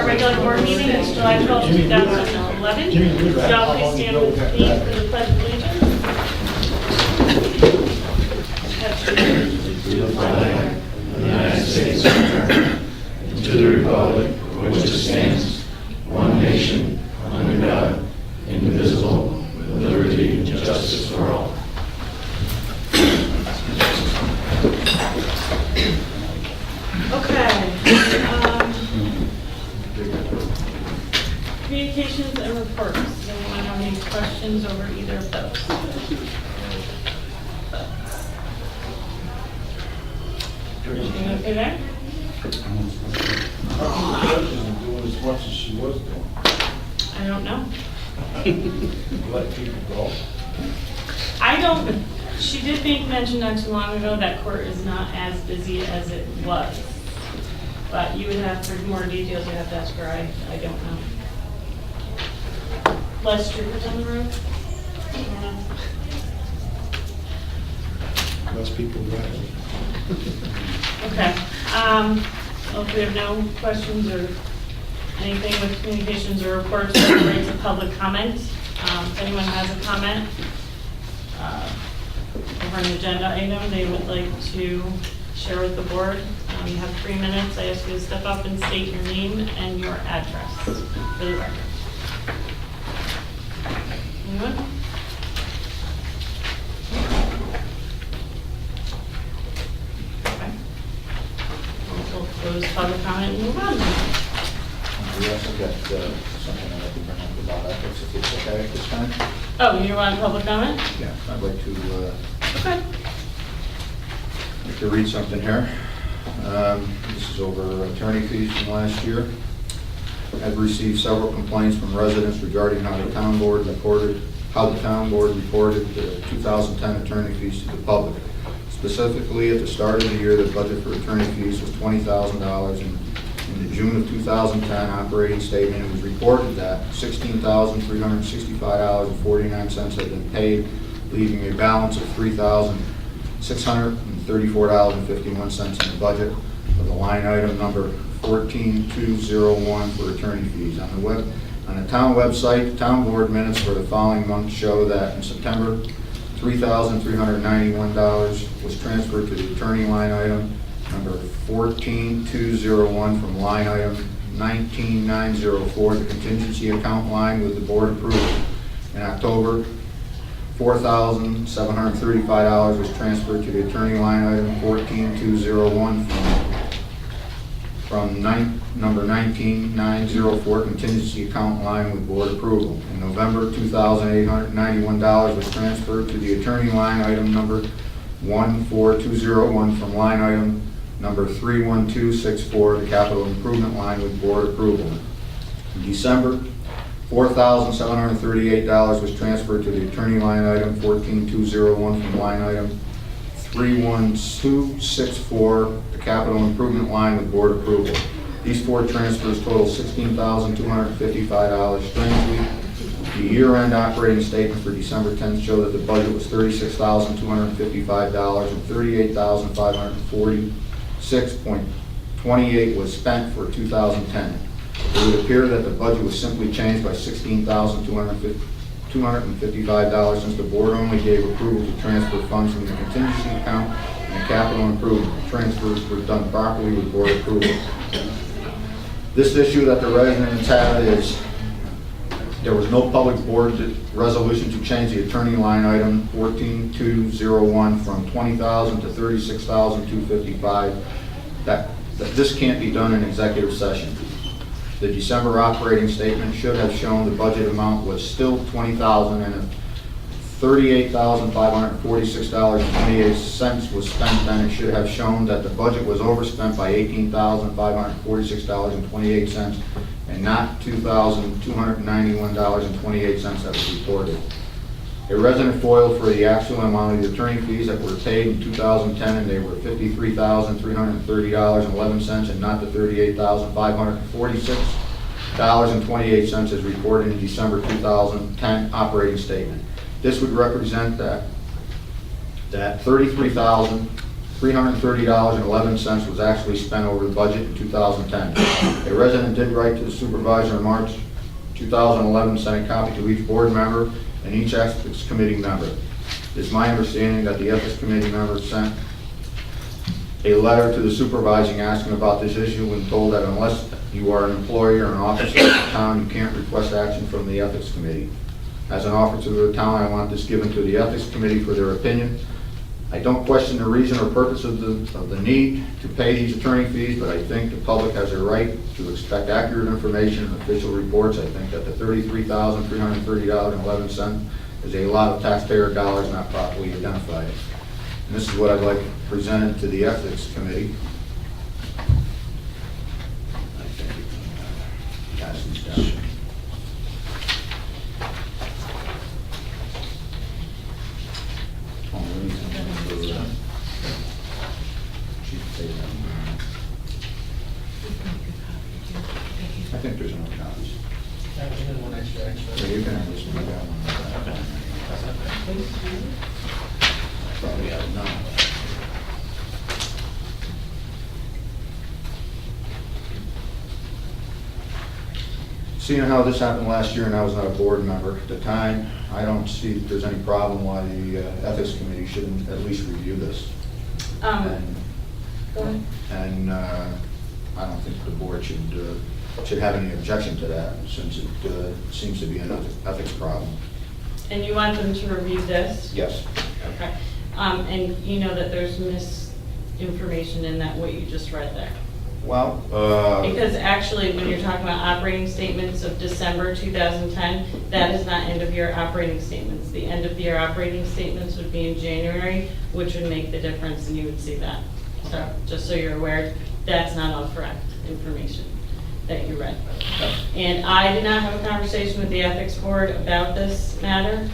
our regular board meeting. It's July 12th, 2011. Y'all please stand with me for the pledge of allegiance. To the flag of the United States of America, and to the republic for which it stands, one nation, under God, indivisible, with liberty and justice for all. Okay. Communications and reports. Does anyone have any questions over either of those? Everything okay there? Isn't doing as much as she was doing. I don't know. Let people go. I don't, she did make mention not too long ago that court is not as busy as it was. But you would have, for more details, you'd have to ask her. I don't know. Less troopers on the road? I don't know. Less people driving. Okay. Well, if we have no questions or anything with communications or reports, we'll bring to public comment. If anyone has a comment over an agenda item they would like to share with the board, you have 3 minutes. I ask you to step up and state your name and your address for the record. Anyone? Okay. We'll close public comment and move on. We also got something I'd like to bring up about ethics, if it's okay at this time. Oh, you want public comment? Yeah, I'd like Okay. to read something here. This is over attorney fees from last year. I've received several complaints from residents regarding how the town board reported the 2010 attorney fees to the public. Specifically, at the start of the year, the budget for attorney fees was $20,000, and in the June of 2010 operating statement, it was reported that $16,365.49 had been paid, leaving a balance of $3,634.51 in the budget for the line item number 14201 for attorney fees. On the town website, the town board minutes for the following month show that in September, $3,391 was transferred to the attorney line item number 14201 from line item 19904, the contingency account line with the board approval. In October, $4,735 was transferred to the attorney line item 14201 from number 19904 contingency account line with board approval. In November, $2,891 was transferred to the attorney line item number 14201 from line item number 31264, the capital improvement line with board approval. In December, $4,738 was transferred to the attorney line item 14201 from line item 31264, the capital improvement line with board approval. These 4 transfers total $16,255. Strangely, the year-end operating statement for December 10th showed that the budget was $36,255 and $38,546.28 was spent for 2010. It would appear that the budget was simply changed by $16,255 since the board only gave approval to transfer funds from the contingency account and the capital improvement. Transfers were done properly with board approval. This issue that the residents have is there was no public board resolution to change the attorney line item 14201 from $20,000 to $36,255. That this can't be done in executive session. The December operating statement should have shown the budget amount was still $20,000 and $38,546.28 was spent. Then it should have shown that the budget was overspent by $18,546.28 and not $2,291.28 that was reported. A resident foiled for the actual amount of the attorney fees that were paid in 2010, and they were $53,330.11 and not the $38,546.28 as reported in December 2010 operating statement. This would represent that $33,330 $330.11 was actually spent over the budget in 2010. A resident did write to the supervisor in March 2011, sent a copy to each board member and each ethics committee member. It's my understanding that the ethics committee member sent a letter to the supervising asking about this issue when told that unless you are an employee or an officer of the town, you can't request action from the ethics committee. As an officer of the town, I want this given to the ethics committee for their opinion. I don't question the reason or purpose of the need to pay these attorney fees, but I think the public has a right to expect accurate information and official reports. I think that the $33,330.11 is a lot of taxpayer dollars not properly identified. And this is what I'd like presented to the ethics committee. I think you can pass these down. I think there's enough copies. Yeah, you can have this one. I got one. Probably have none. Seeing how this happened last year and I was not a board member at the time, I don't see that there's any problem why the ethics committee shouldn't at least review this. Go ahead. And I don't think the board should have any objection to that, since it seems to be an ethics problem. And you want them to review this? Yes. Okay. And you know that there's misinformation in that, what you just read there? Well, Because actually, when you're talking about operating statements of December 2010, that is not end-of-year operating statements. The end-of-year operating statements would be in January, which would make the difference, and you would see that. So, just so you're aware, that's not all correct information that you read. And I did not have a conversation with the ethics board about this matter.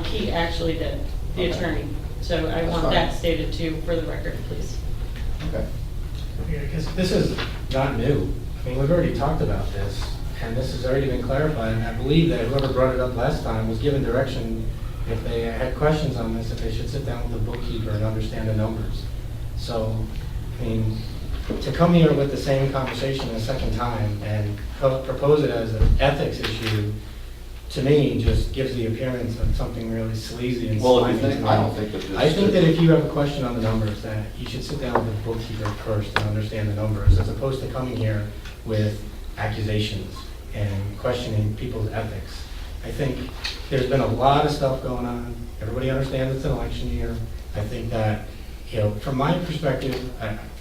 Pete actually did, the attorney. So I want that stated too for the record, please. okay. Because this is not new. I mean, we've already talked about this, and this has already been clarified, and I believe that whoever brought it up last time was given direction, if they had questions on this, if they should sit down with the bookkeeper and understand the numbers. So, I mean, to come here with the same conversation a second time and propose it as an ethics issue, to me, just gives the appearance of something really sleazy and Well, slimy. if you think, I don't think that this. I think that if you have a question on the numbers, that you should sit down with the bookkeeper first and understand the numbers, as opposed to coming here with accusations and questioning people's ethics. I think there's been a lot of stuff going on. Everybody understands it's an election year. I think that, you know, from my perspective,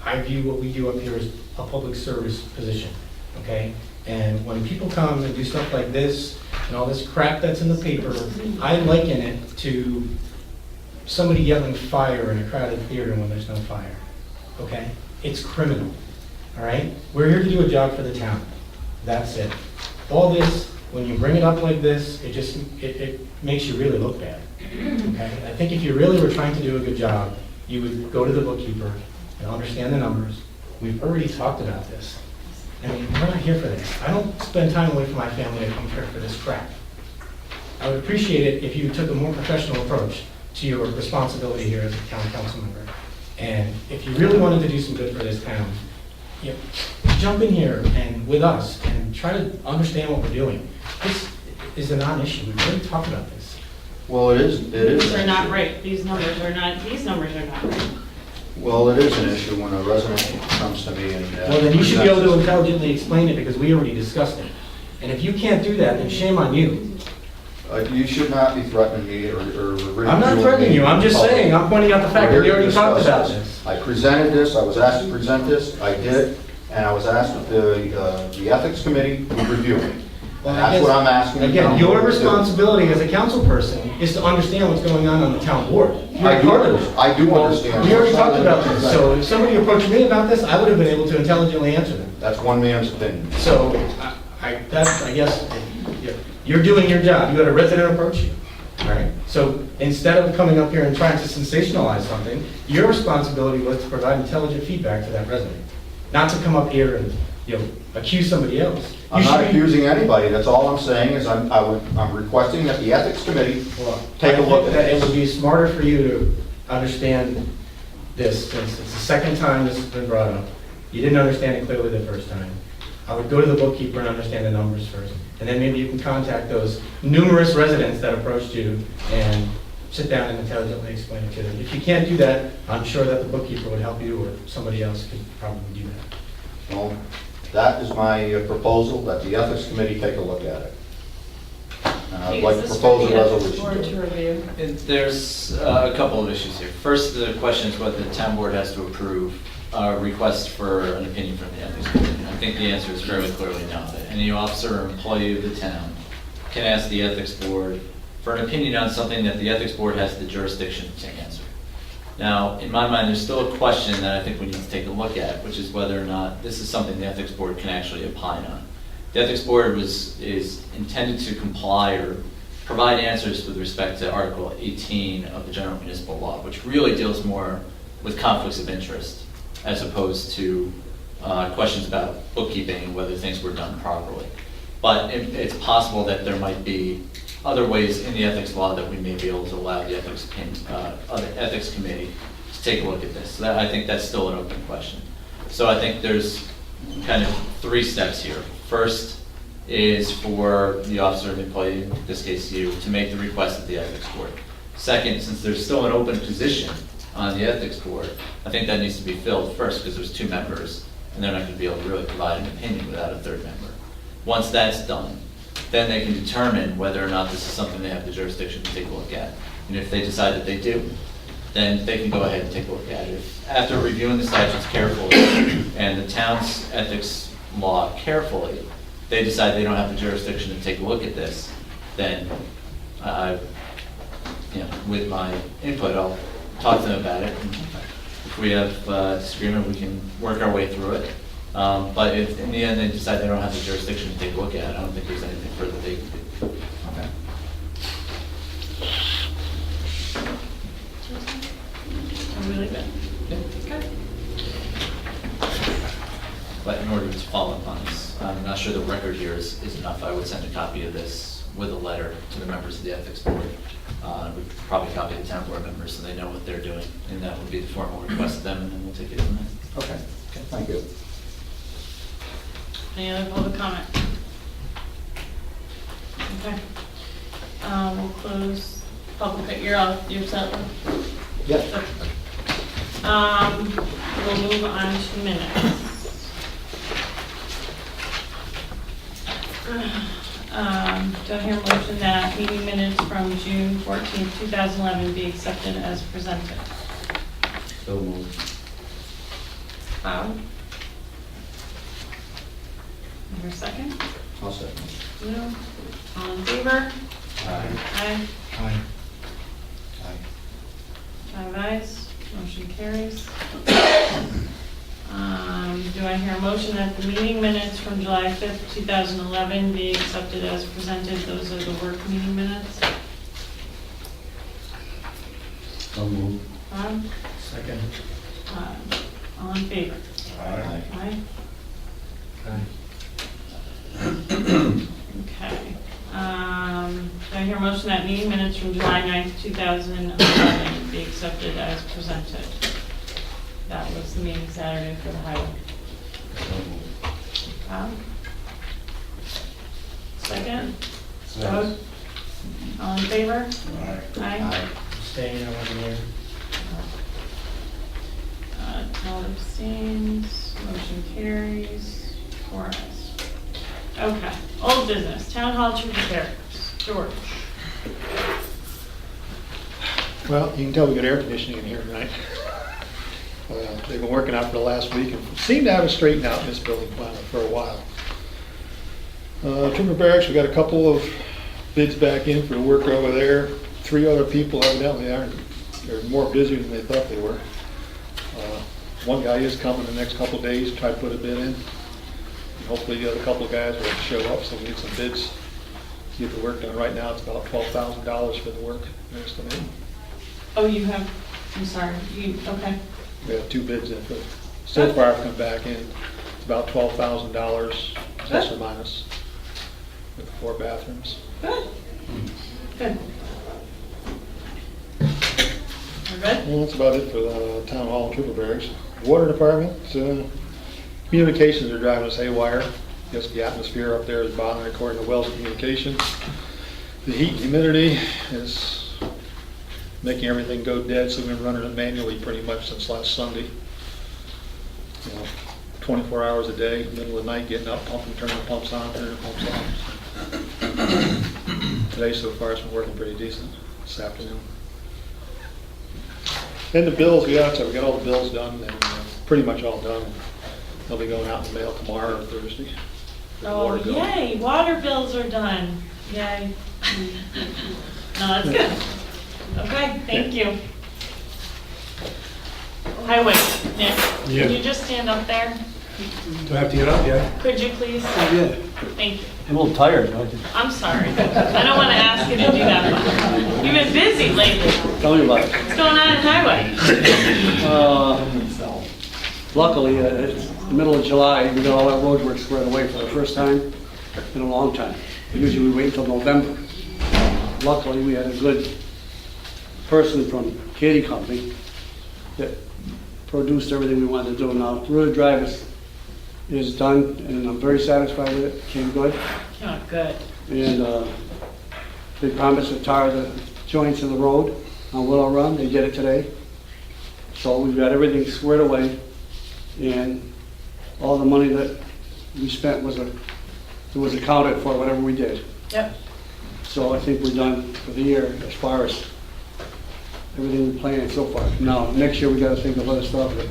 I view what we do up here as a public service position, okay? And when people come and do stuff like this and all this crap that's in the paper, I liken it to somebody yelling fire in a crowded theater when there's no fire, okay? It's criminal, all right? We're here to do a job for the town. That's it. All this, when you bring it up like this, it makes you really look bad, okay? I think if you really were trying to do a good job, you would go to the bookkeeper and understand the numbers. We've already talked about this. I mean, we're not here for this. I don't spend time away from my family to come here for this crap. I would appreciate it if you took a more professional approach to your responsibility here as a town council member. And if you really wanted to do some good for this town, you know, jump in here and with us and try to understand what we're doing. This is a non-issue. We've already talked about this. Well, it is. These are not right. These numbers are not right. Well, it is an issue when a resident comes to me and. Well, then you should be able to intelligently explain it, because we already discussed it. And if you can't do that, then shame on you. You should not be threatening me or I'm not threatening you. I'm just saying, I'm pointing out the fact that we already talked about this. I presented this, I was asked to present this, I did, and I was asked if the ethics committee would review it. And that's what I'm asking. the Again, town your board to do. responsibility as a council person is to understand what's going on the town board. You're I a do part of it. understand. I do understand. We already talked about this, so if somebody approached me about this, I would have been able to intelligently answer them. That's one man's opinion. So, I guess, you're doing your job. You had a resident approach you, all right? So instead of coming up here and trying to sensationalize something, your responsibility was to provide intelligent feedback to that resident, not to come up here and, you know, accuse somebody else. I'm not accusing anybody, that's all I'm saying is I'm requesting that the ethics committee take a look at That it this. would be smarter for you to understand this, since it's the second time this has been brought up. You didn't understand it clearly the first time. I would go to the bookkeeper and understand the numbers first, and then maybe you can contact those numerous residents that approached you and sit down and intelligently explain it to them. If you can't do that, I'm sure that the bookkeeper would help you, or somebody else could probably do that. Well, that is my proposal, that the Ethics Committee take a look at it. I'd like to propose a resolution Board to to it. review. There's a couple of issues here. First, the question is whether the town board has to approve a request for an opinion from the ethics committee. I think the answer is fairly clearly no. That any officer or employee of the town can ask the ethics board for an opinion on something that the ethics board has the jurisdiction to answer. Now, in my mind, there's still a question that I think we need to take a look at, which is whether or not this is something the ethics board can actually opine on. The ethics board is intended to comply or provide answers with respect to Article 18 of the General Municipal Law, which really deals more with conflicts of interest as opposed to questions about bookkeeping and whether things were done properly. But it's possible that there might be other ways in the ethics law that we may be able to allow the ethics committee to take a look at this. So I think that's still an open question. So I think there's kind of three steps here. First is for the officer or the employee, in this case you, to make the request at the ethics board. Second, since there's still an open position on the ethics board, I think that needs to be filled first because there's two members and they're not going to be able to really provide an opinion without a third member. Once that's done, then they can determine whether or not this is something they have the jurisdiction to take a look at. And if they decide that they do, then they can go ahead and take a look at it. If, after reviewing the statutes carefully and the town's ethics law carefully, they decide they don't have the jurisdiction to take a look at this, then with my input, I'll talk to them about it. And if we have disagreement, we can work our way through it. But if in the end they decide they don't have the jurisdiction to take a look at it, I don't think there's anything further they can do. Okay. I'm really good. Okay. But in order to follow up on this, I'm not sure the record here is enough. I would send a copy of this with a letter to the members of the ethics board. We'd probably copy the town board members so they know what they're doing. And that would be the formal request to them, and then we'll take it from there. Okay, thank you. Any other public comment? Okay. We'll close public, you're set? Yes. We'll move on to minutes. Do I hear a motion that meeting minutes from June 14th, 2011 be accepted as presented? So moved. Bob? Your second? I'll second. No. All in favor? Aye. Aye. Aye. Five ayes, motion carries. Do I hear a motion that the meeting minutes from July 5th, 2011 be accepted as presented? Those are the work meeting minutes. So moved. Bob? Second. All in favor? Aye. Aye. Aye. Okay. Do I hear a motion that meeting minutes from July 9th, 2011 be accepted as presented? That was the meeting Saturday for the highway. Bob? Second? Doug? All in favor? Aye. Staying, I wasn't here. All abstains, motion carries, 4 ayes. Okay, old business, town hall tree repairs. George? Well, you can tell we got air conditioning in here tonight. They've been working out for the last week and seem to have it straightened out in this building finally for a while. Timber Barracks, we got a couple of bids back in for the work over there. 3 other people evidently they're more busy than they thought they were. One guy is coming the next couple of days to try to put a bid in. And hopefully the other couple of guys will show up so we can get some bids, get the work done. Right now it's about $12,000 for the work they're estimating. Oh, you have, I'm sorry, okay. We have 2 bids in, but so far I've come back in, it's about $12,000 plus or minus with the 4 bathrooms. Good. Good. We're good? Well, that's about it for the town hall and triple barracks. Water department, communications are driving us haywire. Guess the atmosphere up there is bothering according to Wells Communications. The heat and humidity is making everything go dead, so we've been running it manually pretty much since last Sunday. 24 hours a day, middle of the night, getting up, pumping, turning the pumps on, turning the pumps off. Today so far it's been working pretty decent this afternoon. And the bills, we got all the bills done and pretty much all done. They'll be going out in the mail tomorrow or Thursday. Oh, Water bill. yay, water bills are done. Yay. No, that's good. Okay, thank you. Highway, Nick, Yeah. can you just stand up there? Do I have to get up, yeah? Could you please? Yeah. Thank you. I'm a little tired. I'm sorry. I don't want to ask you to do that much. You've been busy lately. Tell me about it. What's going on in Highway? Luckily, it's the middle of July, we got all our road work squared away for the first time in a long time. Usually we wait until November. Luckily, we had a good person from Katie Company that produced everything we wanted to do. Now, Road Drive is done, and I'm very satisfied with it. Came good. Oh, good. And they promised to tar the joints of the road on Willow Run. They did it today. So we've got everything squared away, and all the money that we spent was accounted for, whatever we did. Yep. So I think we're done for the year as far as everything we planned so far. Now, next year we gotta think of other stuff, but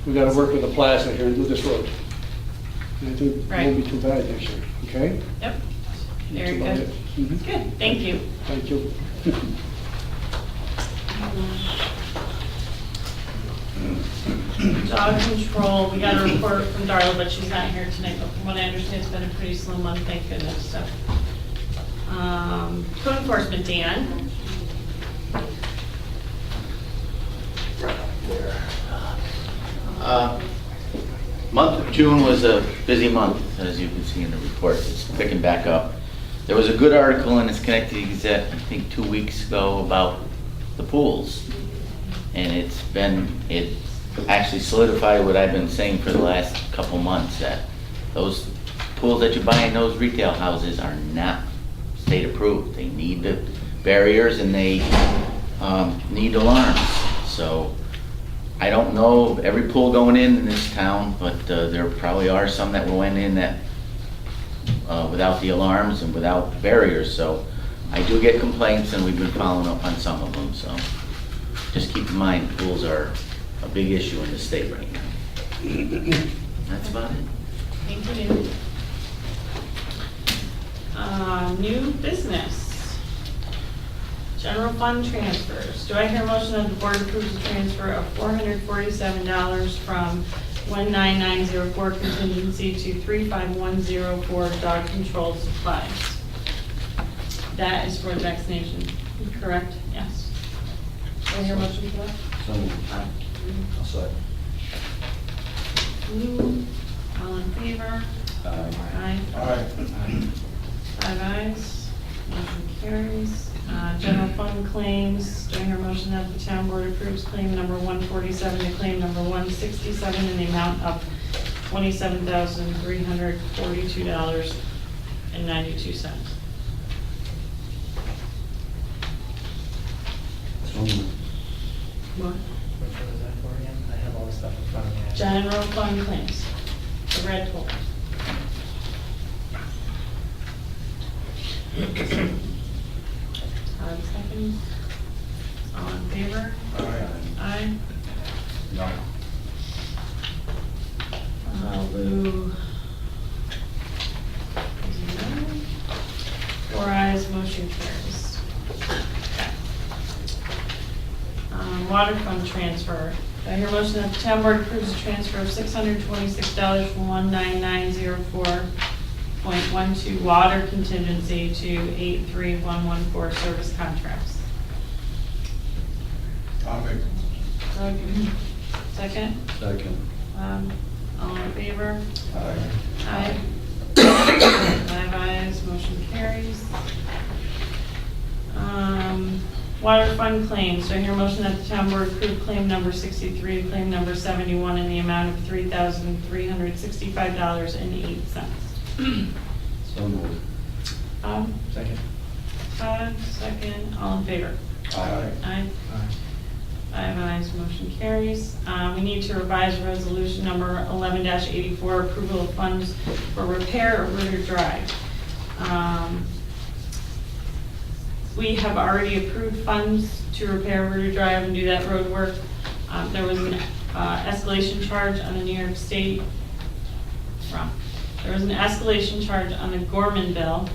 we gotta work with the plaza here and do this road. And I think it won't be too bad next year, okay? Yep. That's Very about good. it. Mhm. Good, thank you. Thank you. Dog control, we got a report from Darla, but she's not here tonight, but from what I understand, it's been a pretty slow month, thank goodness, so. Code enforcement, Dan. Month of June was a busy month, as you can see in the report. It's picking back up. There was a good article in the Schenectady Gazette, I think 2 weeks ago, about the pools. And it actually solidified what I've been saying for the last couple months, that those pools that you buy in those retail houses are not state approved. They need the barriers and they need alarms. So I don't know every pool going in this town, but there probably are some that went in that without the alarms and without barriers. So I do get complaints, and we've been following up on some of them. So just keep in mind, pools are a big issue in the state right now. That's about it. Thank you. New business. General fund transfers. Do I hear a motion that the board approves the transfer of $447 from 19904 contingency to 35104 dog control supplies? That is for vaccination, correct? Yes. Do I hear a motion for that? I'll say. All in favor? Aye. All right. 5 ayes. Motion carries. General fund claims. Do I hear a motion that the town board approves claim number 147 to claim number 167 in the amount of $27,342.92? What? Which one is that for again? I have all the stuff in front of me. General fund claims. The red folder. Second. All in favor? Aye. No. Lou. No. 4 ayes, motion carries. Water fund transfer. Do I hear a motion that the town board approves the transfer of $626 from 19904.12 water contingency to 83114 service contracts? I'll make Okay. Second? Second. All in favor? Aye. Aye. 5 ayes, motion carries. Water fund claims. Do I hear a motion that the town board approve claim number 63, claim number 71 in the amount of $3,365.08? So moved. Second. Todd, second, all in favor? Aye. Aye. 5 ayes, motion carries. We need to revise resolution number 11-84, approval of funds for repair of Ritter Drive. We have already approved funds to repair Ritter Drive and do that road work. There was an escalation charge on the New York State, there was an escalation charge on the Gorman bill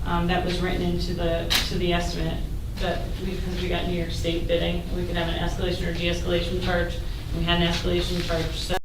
that was written into the estimate, that because we got New York State bidding, we could have an escalation or de-escalation charge. We had an escalation charge set